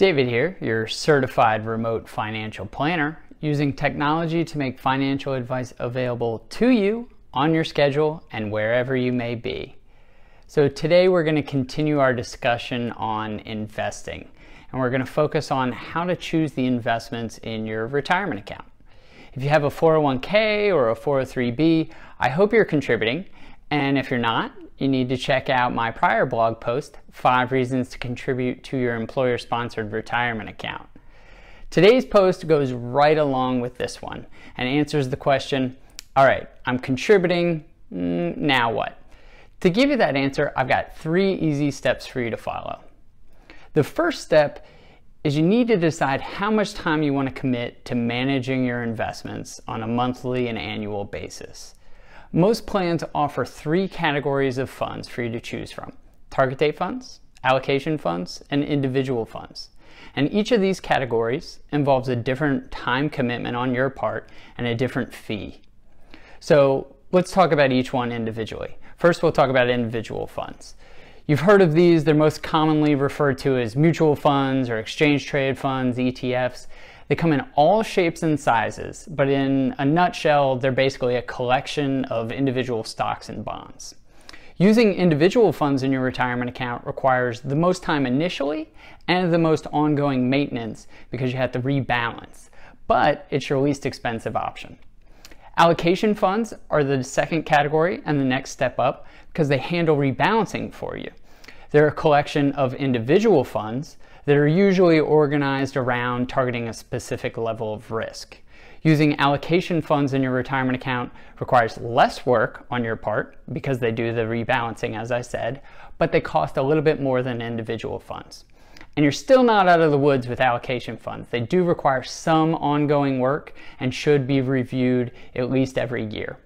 David here, your certified remote financial planner, using technology to make financial advice available to you on your schedule and wherever you may be. So today we're going to continue our discussion on investing, and we're going to focus on how to choose the investments in your retirement account. If you have a 401k or a 403b, I hope you're contributing, and if you're not, you need to check out my prior blog post, 5 Reasons to Contribute to Your Employer-Sponsored Retirement Account. Today's post goes right along with this one and answers the question, all right, I'm contributing, now what? To give you that answer, I've got 3 easy steps for you to follow. The first step is you need to decide how much time you want to commit to managing your investments on a monthly and annual basis. Most plans offer 3 categories of funds for you to choose from: target date funds, allocation funds, and individual funds. And each of these categories involves a different time commitment on your part and a different fee. So let's talk about each one individually. First, we'll talk about individual funds. You've heard of these. They're most commonly referred to as mutual funds or exchange traded funds, ETFs. They come in all shapes and sizes, but in a nutshell, they're basically a collection of individual stocks and bonds. Using individual funds in your retirement account requires the most time initially and the most ongoing maintenance because you have to rebalance, but it's your least expensive option. Allocation funds are the second category and the next step up because they handle rebalancing for you. They're a collection of individual funds that are usually organized around targeting a specific level of risk. Using allocation funds in your retirement account requires less work on your part because they do the rebalancing, as I said, but they cost a little bit more than individual funds. And you're still not out of the woods with allocation funds. They do require some ongoing work and should be reviewed at least every year.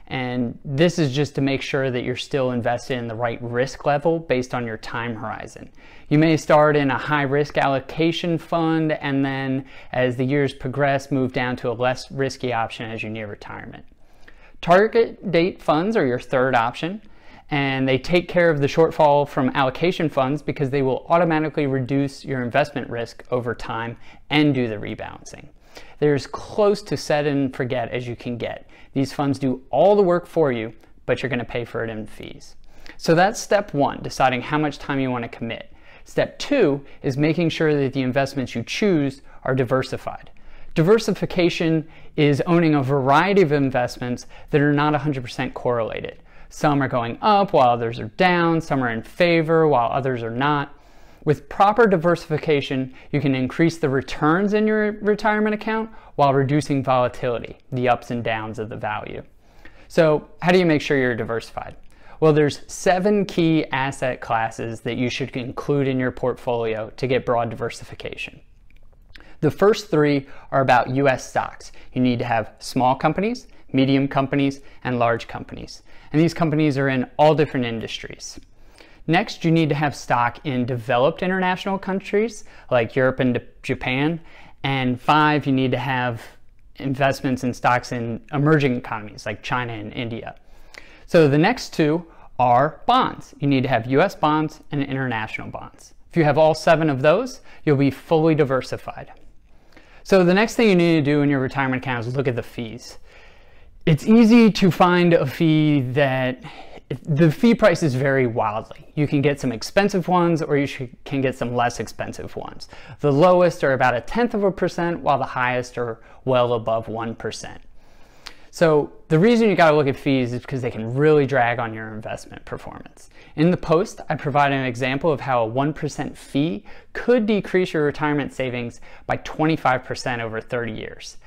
And this is just to make sure that you're still invested in the right risk level based on your time horizon. You may start in a high risk allocation fund and then as the years progress, move down to a less risky option as you near retirement. Target date funds are your third option, and they take care of the shortfall from allocation funds because they will automatically reduce your investment risk over time and do the rebalancing. They're as close to set and forget as you can get. These funds do all the work for you, but you're going to pay for it in fees. So that's step 1, deciding how much time you want to commit. Step 2 is making sure that the investments you choose are diversified. Diversification is owning a variety of investments that are not 100% correlated. Some are going up while others are down, some are in favor while others are not. With proper diversification, you can increase the returns in your retirement account while reducing volatility, the ups and downs of the value. So how do you make sure you're diversified? Well, there's 7 key asset classes that you should include in your portfolio to get broad diversification. The first 3 are about US stocks. You need to have small companies, medium companies, and large companies. And these companies are in all different industries. Next, you need to have stock in developed international countries like Europe and Japan. And 5, you need to have investments in stocks in emerging economies like China and India. So the next 2 are bonds. You need to have US bonds and international bonds. If you have all 7 of those, you'll be fully diversified. So the next thing you need to do in your retirement account is look at the fees. It's easy to find a fee that the fee prices vary wildly. You can get some expensive ones or you can get some less expensive ones. The lowest are about 0.1%, while the highest are well above 1%. So the reason you got to look at fees is because they can really drag on your investment performance. In the post, I provide an example of how a 1% fee could decrease your retirement savings by 25% over 30 years.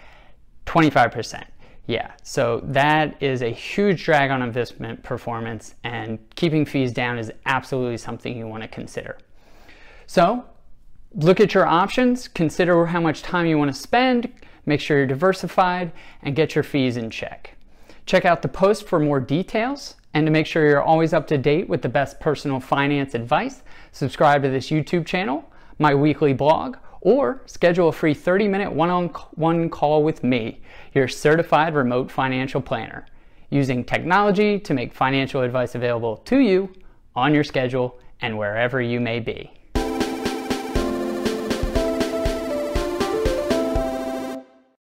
25%. Yeah, so that is a huge drag on investment performance, and keeping fees down is absolutely something you want to consider. So look at your options, consider how much time you want to spend, make sure you're diversified, and get your fees in check. Check out the post for more details, and to make sure you're always up to date with the best personal finance advice, subscribe to this YouTube channel, my weekly blog, or schedule a free 30-minute one-on-one call with me, your certified remote financial planner, using technology to make financial advice available to you on your schedule and wherever you may be.